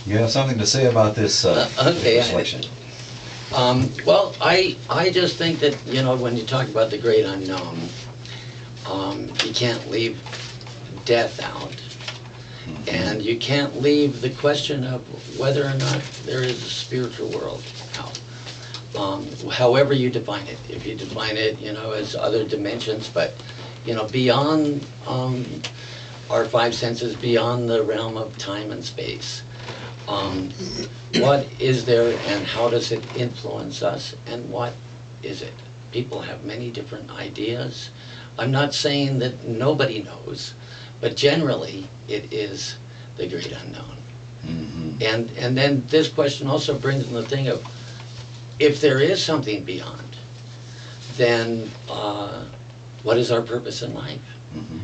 You have something to say about this Okay. selection? Well, I just think that, you know, when you talk about the great unknown, you can't leave death out. And you can't leave the question of whether or not there is a spiritual world out. However you define it. If you define it, you know, as other dimensions, but, you know, beyond our five senses, beyond the realm of time and space. What is there and how does it influence us and what is it? People have many different ideas. I'm not saying that nobody knows, but generally it is the great unknown. Mm-hmm. And then this question also brings in the thing of, if there is something beyond, then what is our purpose in life?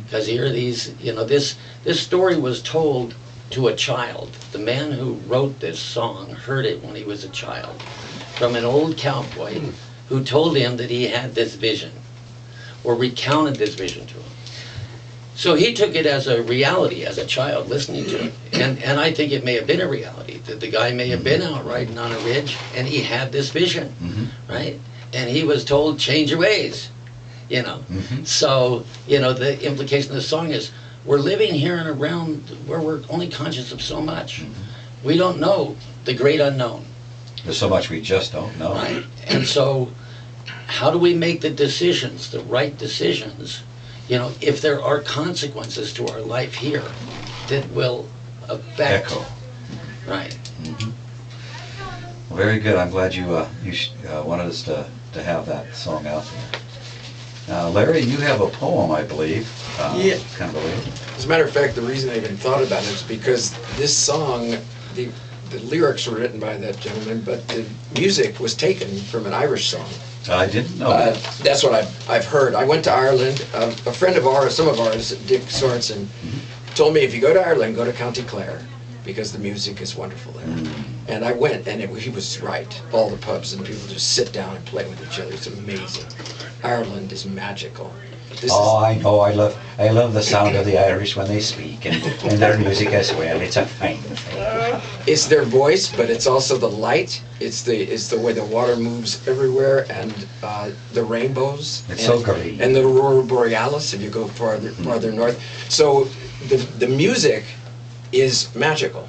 Because here these, you know, this story was told to a child. The man who wrote this song heard it when he was a child from an old cowboy who told him that he had this vision, or recounted this vision to him. So he took it as a reality as a child listening to it. And I think it may have been a reality, that the guy may have been out riding on a ridge and he had this vision, right? And he was told, change your ways, you know. So, you know, the implication of the song is, we're living here in a realm where we're only conscious of so much. We don't know the great unknown. There's so much we just don't know. Right. And so how do we make the decisions, the right decisions, you know, if there are consequences to our life here that will affect. Echo. Right. Well, very good. I'm glad you wanted us to have that song out there. Larry, you have a poem, I believe. Yeah. Kind of related. As a matter of fact, the reason I even thought about it is because this song, the lyrics were written by that gentleman, but the music was taken from an Irish song. I didn't know that. That's what I've heard. I went to Ireland. A friend of ours, some of ours, Dick Sorensen, told me if you go to Ireland, go to County Clare, because the music is wonderful there. And I went, and he was right. All the pubs and people just sit down and play with each other. It's amazing. Ireland is magical. I know. I love the sound of the Irish when they speak, and their music as well. It's a fine thing. It's their voice, but it's also the light. It's the way the water moves everywhere, and the rainbows. It's so great. And the aurora borealis if you go farther north. So the music is magical,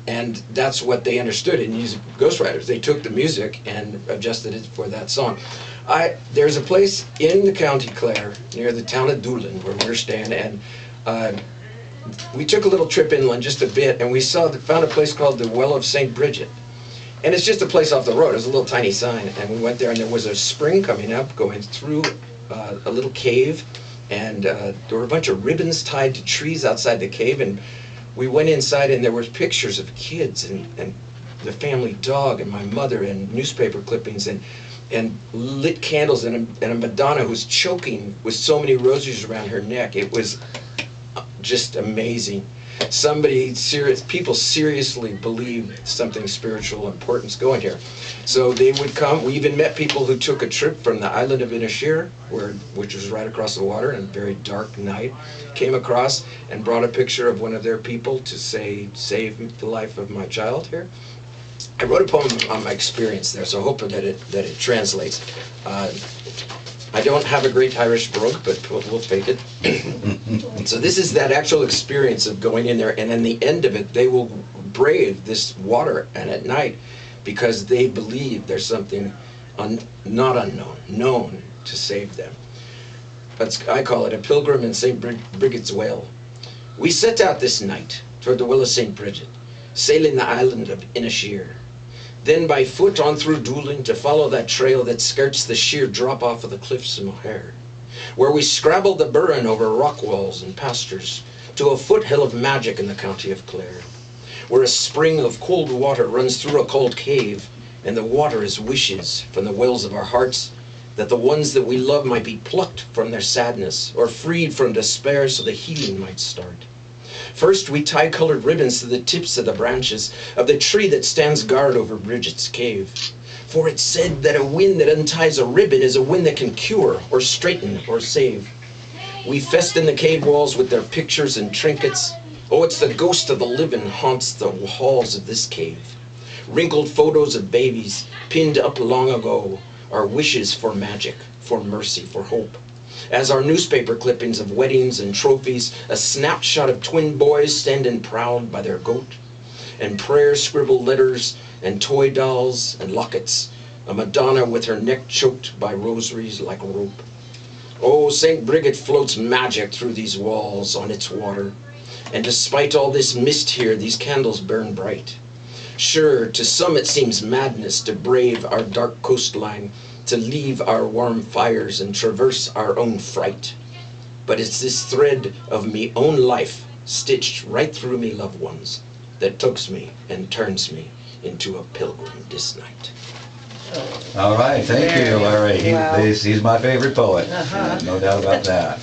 and that's what they understood in music. Ghostwriters, they took the music and adjusted it for that song. There's a place in the County Clare near the town of Doolin where we're staying, and we took a little trip inland just a bit, and we found a place called the Well of St. Bridget. And it's just a place off the road. There's a little tiny sign, and we went there, and there was a spring coming up, going through a little cave, and there were a bunch of ribbons tied to trees outside the cave, and we went inside, and there were pictures of kids, and the family dog, and my mother, and newspaper clippings, and lit candles, and a Madonna who's choking with so many roses around her neck. It was just amazing. People seriously believe something spiritual important's going here. So they would come. We even met people who took a trip from the island of Inisheer, which was right across the water, in a very dark night, came across and brought a picture of one of their people to say, save the life of my child here. I wrote a poem on my experience there, so I hope that it translates. I don't have a great Irish brogue, but we'll fake it. So this is that actual experience of going in there, and in the end of it, they will brave this water and at night because they believe there's something not unknown, known to save them. I call it a pilgrim in St. Bridget's Well. We set out this night toward the Well of St. Bridget, sailing the island of Inisheer. Then by foot on through Doolin to follow that trail that skirts the sheer drop-off of the cliffs of Moher, where we scrabbled the burren over rock walls and pastures to a foothill of magic in the county of Clare, where a spring of cold water runs through a cold cave, and the water is wishes from the wells of our hearts, that the ones that we love might be plucked from their sadness or freed from despair so the healing might start. First, we tie colored ribbons to the tips of the branches of the tree that stands guard over Bridget's cave. For it's said that a wind that unties a ribbon is a wind that can cure or straighten or save. We festoon the cave walls with their pictures and trinkets, Oh, it's the ghost of the living haunts the halls of this cave. Wrinkled photos of babies pinned up long ago are wishes for magic, for mercy, for hope. As are newspaper clippings of weddings and trophies, a snapshot of twin boys standing proud by their goat, and prayer-scribbled letters and toy dolls and lockets, a Madonna with her neck choked by rosaries like a rope. Oh, St. Bridget floats magic through these walls on its water, and despite all this mist here, these candles burn bright. Sure, to some it seems madness to brave our dark coastline, to leave our warm fires and traverse our own fright. But it's this thread of me own life, stitched right through me loved ones, that tugs me and turns me into a pilgrim this night. All right, thank you, Larry. Wow. He's my favorite poet. Uh-huh. No doubt about that.